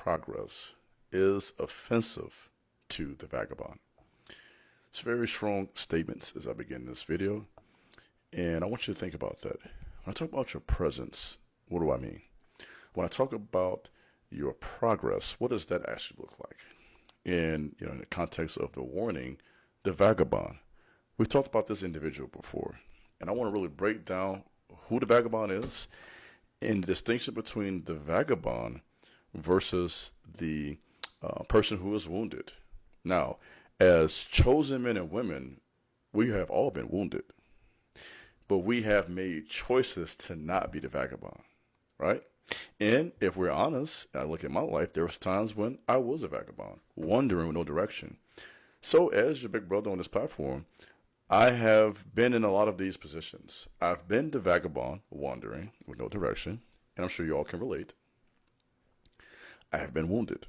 progress is offensive to the vagabond. It's very strong statements as I begin this video, and I want you to think about that. When I talk about your presence, what do I mean? When I talk about your progress, what does that actually look like? And in the context of the warning, the vagabond. We've talked about this individual before, and I want to really break down who the vagabond is and the distinction between the vagabond versus the person who is wounded. Now, as chosen men and women, we have all been wounded, but we have made choices to not be the vagabond, right? And if we're honest, I look at my life, there was times when I was a vagabond, wandering with no direction. So as your big brother on this platform, I have been in a lot of these positions. I've been the vagabond, wandering with no direction, and I'm sure you all can relate. I have been wounded.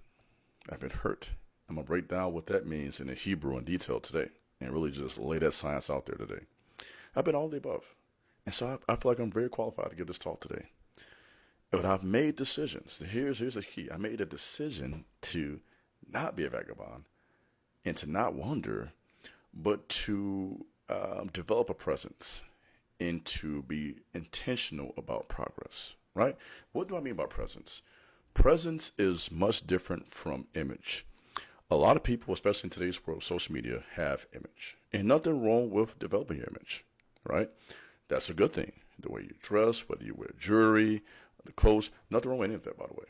I've been hurt. I'm going to break down what that means in the Hebrew in detail today and really just lay that science out there today. I've been all of the above. And so I feel like I'm very qualified to give this talk today. But I've made decisions. Here's the key. I made a decision to not be a vagabond and to not wander, but to develop a presence and to be intentional about progress, right? What do I mean by presence? Presence is much different from image. A lot of people, especially in today's world of social media, have image. And nothing wrong with developing your image, right? That's a good thing. The way you dress, whether you wear jewelry, the clothes, nothing wrong with any of that, by the way.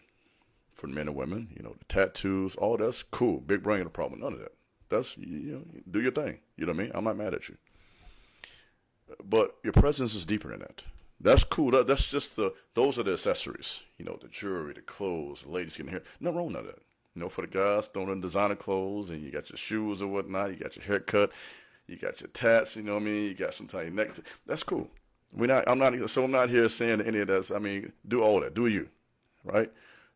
For men and women, the tattoos, all that's cool. Big brain, no problem. None of that. That's, do your thing. You know what I mean? I'm not mad at you. But your presence is deeper than that. That's cool. That's just those are the accessories. The jewelry, the clothes, the ladies getting hair. Nothing wrong with that. For the guys, throwing in designer clothes, and you got your shoes or whatnot. You got your haircut. You got your tats. You know what I mean? You got some type of neck. That's cool. I'm not here saying any of that. I mean, do all that. Do you, right?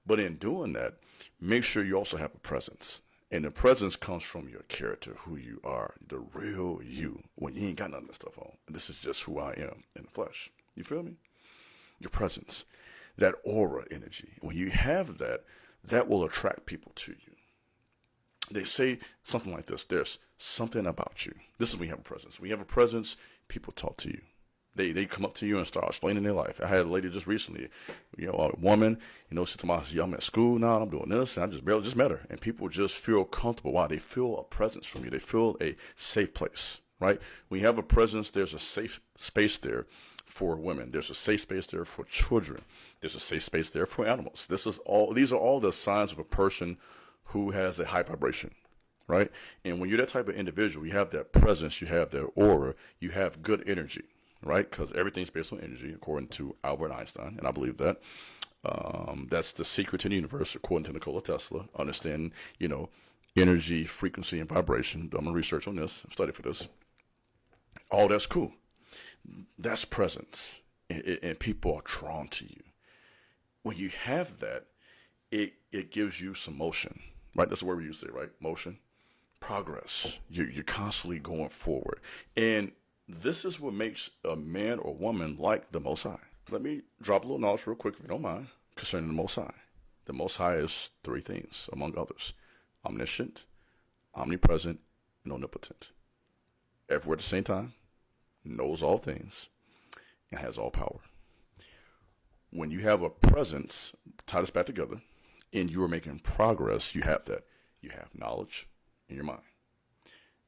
But in doing that, make sure you also have a presence. And the presence comes from your character, who you are, the real you, when you ain't got none of that stuff on. This is just who I am in the flesh. You feel me? Your presence, that aura energy. When you have that, that will attract people to you. They say something like this: there's something about you. This is when you have a presence. When you have a presence, people talk to you. They come up to you and start explaining their life. I had a lady just recently, a woman, she told me, I'm at school now, I'm doing this, and I just met her. And people just feel comfortable. Why? They feel a presence from you. They feel a safe place, right? When you have a presence, there's a safe space there for women. There's a safe space there for children. There's a safe space there for animals. These are all the signs of a person who has a high vibration, right? And when you're that type of individual, you have that presence, you have that aura, you have good energy. Right? Because everything's based on energy, according to Albert Einstein, and I believe that. That's the secret to the universe, according to Nikola Tesla. Understanding, energy, frequency, and vibration. I'm going to research on this, study for this. All that's cool. That's presence, and people are drawn to you. When you have that, it gives you some motion, right? That's the word we use to say, right? Motion, progress. You're constantly going forward, and this is what makes a man or woman like the Most High. Let me drop a little knowledge real quick, if you don't mind, concerning the Most High. The Most High is three things, among others: omniscient, omnipresent, and omnipotent. Everywhere at the same time, knows all things, and has all power. When you have a presence, tie this back together, and you are making progress, you have that. You have knowledge in your mind.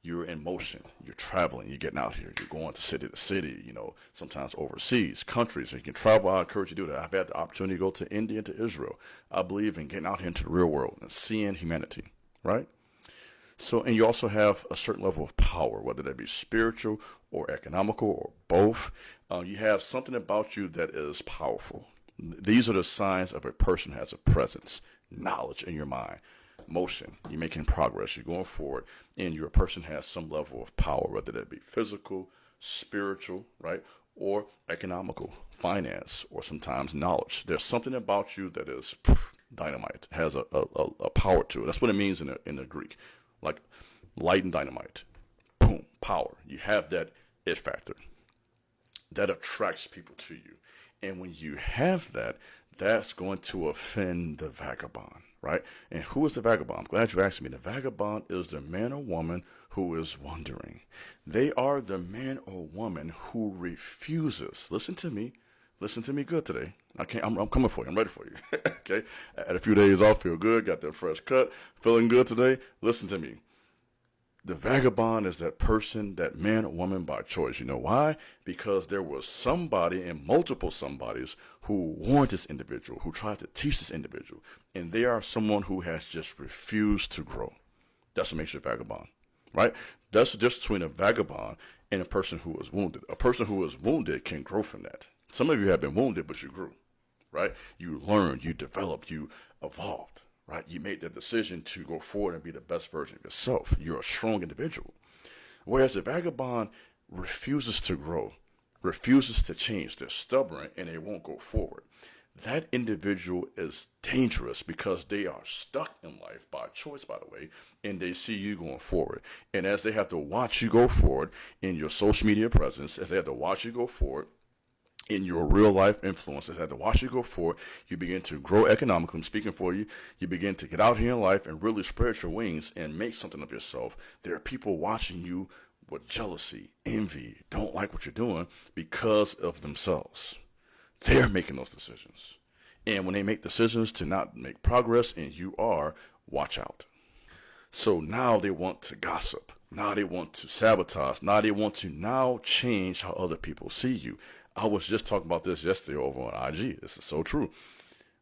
You're in motion, you're traveling, you're getting out here, you're going to city, sometimes overseas, countries, and you can travel. I encourage you to do that. I've had the opportunity to go to India and to Israel. I believe in getting out here into the real world and seeing humanity, right? So, and you also have a certain level of power, whether that be spiritual or economical or both. You have something about you that is powerful. These are the signs of a person who has a presence, knowledge in your mind. Motion, you're making progress, you're going forward, and your person has some level of power, whether that be physical, spiritual, right, or economical, finance, or sometimes knowledge. There's something about you that is dynamite, has a power to it. That's what it means in the Greek, like light and dynamite. Boom, power. You have that it factor that attracts people to you, and when you have that, that's going to offend the vagabond. right? And who is the vagabond? I'm glad you asked me. The vagabond is the man or woman who is wandering. They are the man or woman who refuses. Listen to me. Listen to me good today. I'm coming for you. I'm ready for you. Okay. I had a few days off, feel good, got that fresh cut, feeling good today. Listen to me. The vagabond is that person, that man or woman by choice. You know why? Because there was somebody and multiple somebodies who warned this individual, who tried to teach this individual, and they are someone who has just refused to grow. That's what makes you a vagabond, right? That's the difference between a vagabond and a person who is wounded. A person who is wounded can grow from that. Some of you have been wounded, but you grew, right? You learned, you developed, you evolved. Right? You made the decision to go forward and be the best version of yourself. You're a strong individual. Whereas the vagabond refuses to grow, refuses to change. They're stubborn and they won't go forward. That individual is dangerous because they are stuck in life by choice, by the way, and they see you going forward. And as they have to watch you go forward in your social media presence, as they have to watch you go forward, in your real life influences, as to watch you go forward, you begin to grow economically. I'm speaking for you. You begin to get out here in life and really spread your wings and make something of yourself. There are people watching you with jealousy, envy, don't like what you're doing because of themselves. They're making those decisions. And when they make decisions to not make progress, and you are, watch out. So now they want to gossip. Now they want to sabotage. Now they want to now change how other people see you. I was just talking about this yesterday over on IG. This is so true.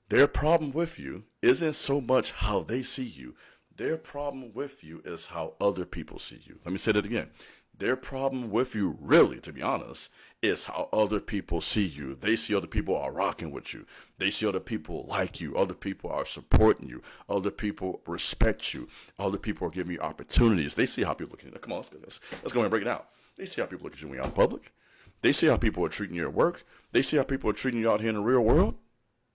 Their problem with you isn't so much how they see you. Their problem with you is how other people see you. Let me say that again. Their problem with you, really, to be honest, is how other people see you. They see other people are rocking with you. They see other people like you. Other people are supporting you. Other people respect you. Other people are giving you opportunities. They see how people look at you. Come on, let's go and break it out. They see how people look at you when you're out in public. They see how people are treating you at work. They see how people are treating you out here in the real world.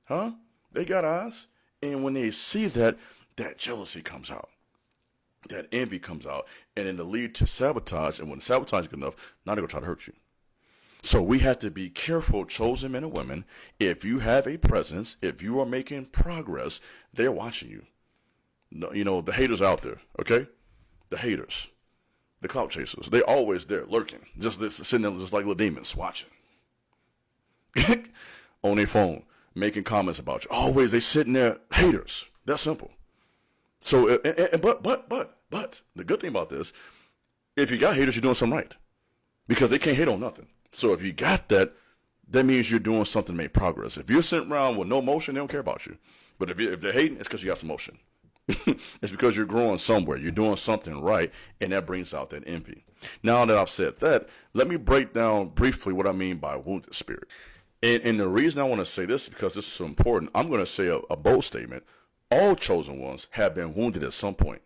Huh? They got eyes. And when they see that, that jealousy comes out. That envy comes out. And then it lead to sabotage. And when the sabotage is good enough, now they're going to try to hurt you. So we have to be careful, chosen men and women. If you have a presence, if you are making progress, they're watching you. You know, the haters out there, okay? The haters. The clout chasers, they're always there, lurking, just sitting there just like little demons, watching. On their phone, making comments about you. Always, they sitting there, haters. That's simple. So, but, the good thing about this, if you got haters, you're doing something right. Because they can't hate on nothing. So if you got that, that means you're doing something to make progress. If you're sitting around with no motion, they don't care about you. But if they're hating, it's because you got some motion. It's because you're growing somewhere. You're doing something right, and that brings out that envy. Now that I've said that, let me break down briefly what I mean by wounded spirit. And the reason I want to say this is because this is so important. I'm going to say a bold statement. All chosen ones have been wounded at some point.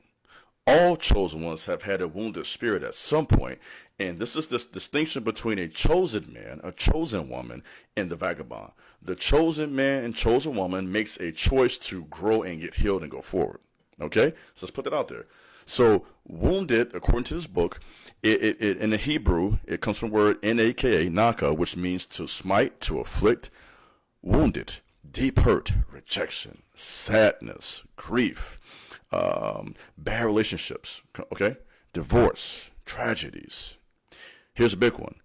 All chosen ones have had a wounded spirit at some point. And this is this distinction between a chosen man, a chosen woman, and the vagabond. The chosen man and chosen woman makes a choice to grow and get healed and go forward. Okay? So let's put that out there. So wounded, according to this book, it in the Hebrew, it comes from the word N-A-K-A, naka, which means to smite, to afflict. Wounded, deep hurt, rejection, sadness, grief, bad relationships, okay? Divorce, tragedies. Here's a big one,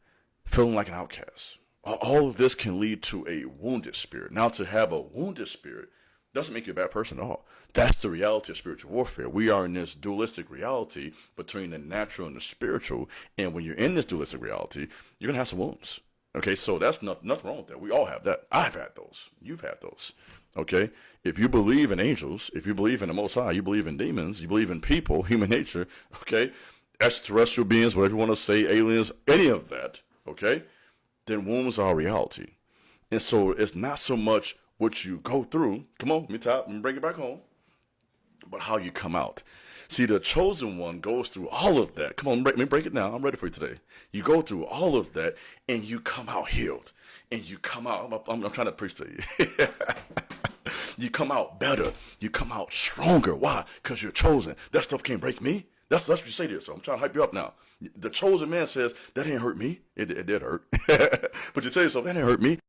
feeling like an outcast. All of this can lead to a wounded spirit. Now, to have a wounded spirit doesn't make you a bad person at all. That's the reality of spiritual warfare. We are in this dualistic reality between the natural and the spiritual. And when you're in this dualistic reality, you're going to have some wounds. Okay, so that's nothing wrong with that. We all have that. I've had those. You've had those. Okay, if you believe in angels, if you believe in the Most High, you believe in demons, you believe in people, human nature, okay, extraterrestrial beings, whatever you want to say, aliens, any of that, okay, then wounds are a reality. And so it's not so much what you go through. Come on, let me bring it back home. But how you come out. See, the chosen one goes through all of that. Come on, let me break it down. I'm ready for you today. You go through all of that, and you come out healed. And you come out, I'm trying to preach to you. You come out better. You come out stronger. Why? Because you're chosen. That stuff can't break me. That's what you say to yourself. I'm trying to hype you up now. The chosen man says, that didn't hurt me. It did hurt. But you tell yourself, that didn't hurt me.